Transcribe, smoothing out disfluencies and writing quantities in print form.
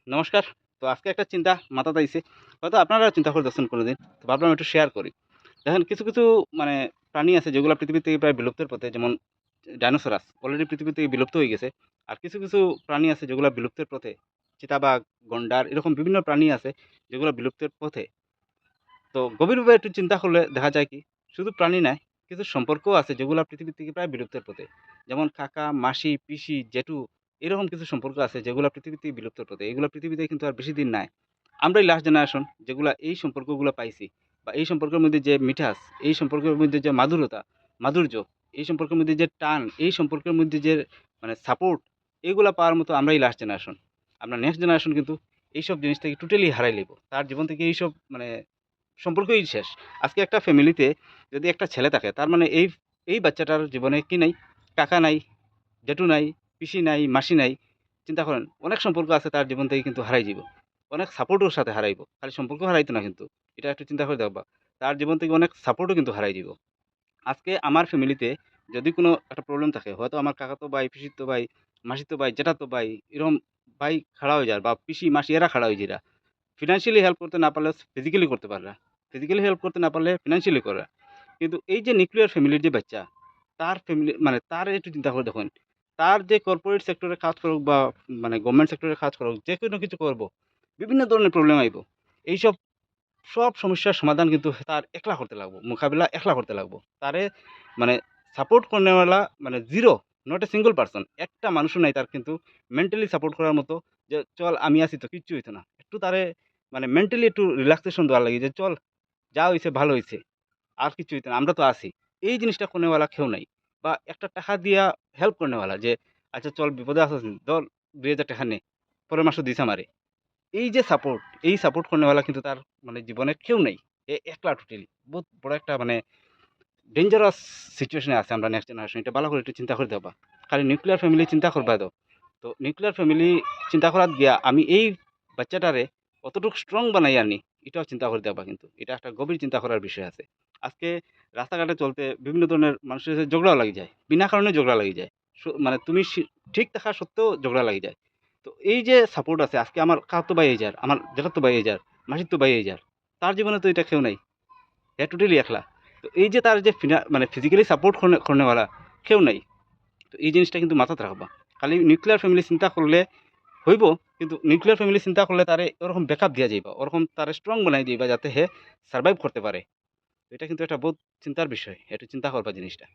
নমস্কার। তো আজকে একটা চিন্তা মাথাতে আইছে। হয়তো আপনারাও চিন্তা করে দেখছেন কোনোদিন। তো ভাবলাম একটু শেয়ার করি। দেখেন কিছু মানে প্রাণী আছে যেগুলা পৃথিবী থেকে প্রায় বিলুপ্তের পথে। যেমন ডাইনোসরাস অলরেডি পৃথিবী থেকে বিলুপ্ত হয়ে গেছে। আর কিছু প্রাণী আছে যেগুলা বিলুপ্তের পথে। চিতাবাঘ, গন্ডার এরকম বিভিন্ন প্রাণী আছে যেগুলা বিলুপ্তের পথে। তো গভীরভাবে একটু চিন্তা করলে দেখা যায় কি শুধু প্রাণী নয়, কিছু সম্পর্কও আছে যেগুলা পৃথিবী থেকে প্রায় বিলুপ্তের পথে। যেমন কাকা, মাসি, পিসি, জেঠু এরকম কিছু সম্পর্ক আছে যেগুলা পৃথিবী থেকে বিলুপ্তের পথে। এগুলা পৃথিবীতে কিন্তু আর বেশি দিন নাই। আমরাই লাস্ট জেনারেশন যেগুলা এই সম্পর্কগুলো পাইছি বা এই সম্পর্কের মধ্যে যে মিঠাস, এই সম্পর্কের মধ্যে যে মাধুরতা, মাধুর্য, এই সম্পর্কের মধ্যে যে টান, এই সম্পর্কের মধ্যে যে মানে সাপোর্ট, এগুলা পাওয়ার মতো আমরাই লাস্ট জেনারেশন। আমরা নেক্সট জেনারেশন কিন্তু এইসব জিনিস থেকে টোটালি হারাই লিব। তার জীবন থেকে এইসব মানে সম্পর্কই শেষ। আজকে একটা ফ্যামিলিতে যদি একটা ছেলে থাকে তার মানে এই বাচ্চাটার জীবনে কি নাই? কাকা নাই, জেঠু নাই, পিসি নাই, মাসি নাই। চিন্তা করেন অনেক সম্পর্ক আছে তার জীবন থেকে কিন্তু হারাই যাইব। অনেক সাপোর্টও সাথে হারাইব। খালি সম্পর্ক হারাইতো না কিন্তু। এটা একটু চিন্তা করে দেখবা। তার জীবন থেকে অনেক সাপোর্টও কিন্তু হারাই যাইব। আজকে আমার ফ্যামিলিতে যদি কোনো একটা প্রবলেম থাকে, হয়তো আমার কাকাতো ভাই, পিসিতো ভাই, মাসিতো ভাই, জ্যাঠাতো ভাই এরকম ভাই খাড়া হয়ে যায় বা পিসি, মাসি এরা খাড়া হয়ে যায়। ফিন্যান্সিয়ালি হেল্প করতে না পারলে ফিজিক্যালি করতে পারে না। ফিজিক্যালি হেল্প করতে না পারলে ফিন্যান্সিয়ালি করে। কিন্তু এই যে নিউক্লিয়ার ফ্যামিলির যে বাচ্চা, তার ফ্যামিলি মানে তার একটু চিন্তা করে দেখুন। তার যে কর্পোরেট সেক্টরে কাজ করুক বা মানে গভর্নমেন্ট সেক্টরে কাজ করুক, যেকোনো কিছু করব। বিভিন্ন ধরনের প্রবলেম আইব। এইসব সব সমস্যার সমাধান কিন্তু তার একলা করতে লাগবো। মোকাবিলা একলা করতে লাগবো। তারে মানে সাপোর্ট করনেওয়ালা মানে 0 নট এ সিঙ্গল পারসন। একটা মানুষও নাই তার কিন্তু মেন্টালি সাপোর্ট করার মতো যে, "চল আমি আছি তো কিচ্ছু হইতো না।" একটু তারে মানে মেন্টালি একটু রিল্যাক্সেশন দেওয়া লাগে যে, "চল যা হইছে ভালো হইছে। আর কিচ্ছু হইতো না। আমরা তো আছি।" এই জিনিসটা করনেওয়ালা কেউ নাই। বা একটা টাকা দিয়া হেল্প করনেওয়ালা যে, "আচ্ছা চল বিপদে আছিস নি? ধর ৳২,০০০ নে। পরের মাসও দিস আমারে।" এই যে সাপোর্ট, এই সাপোর্ট করনেওয়ালা কিন্তু তার মানে জীবনে কেউ নেই। একলা টোটালি। বহুত বড় একটা মানে ডেঞ্জারাস সিচুয়েশন এ আছে আমরা নেক্সট জেনারেশন। এটা ভালো করে একটু চিন্তা করে দেখবা। খালি নিউক্লিয়ার ফ্যামিলি চিন্তা করবা দাও। তো নিউক্লিয়ার ফ্যামিলি চিন্তা করাত গিয়া আমি এই বাচ্চাটারে কতটুকু স্ট্রং বানাই আনি, এটাও চিন্তা করে দেখবা কিন্তু। এটা একটা গভীর চিন্তা করার বিষয় আছে। আজকে রাস্তাঘাটে চলতে বিভিন্ন ধরনের মানুষের সাথে ঝগড়াও লাগি যায়। বিনা কারণে ঝগড়া লাগি যায়। মানে তুমি ঠিক থাকা সত্ত্বেও ঝগড়া লাগি যায়। তো এই যে সাপোর্ট আছে আজকে আমার কাকাতো ভাই এই যার, আমার জ্যাঠাতো ভাই এই যার, মাসিতো ভাই এই যার। তার জীবনে তো এটা কেউ নাই। টোটালি একলা। তো এই যে তার যে মানে ফিজিক্যালি সাপোর্ট করনেওয়ালা কেউ নাই। তো এই জিনিসটা কিন্তু মাথাতে রাখবা। খালি নিউক্লিয়ার ফ্যামিলি চিন্তা করলে হইব, কিন্তু নিউক্লিয়ার ফ্যামিলি চিন্তা করলে তারে ওরকম ব্যাকআপ দিয়া যাইবা। ওরকম তারে স্ট্রং বানাই দিবা যাতে হে সারভাইভ করতে পারে। তো এটা কিন্তু একটা বহুত চিন্তার বিষয়। একটু চিন্তা করবা জিনিসটা।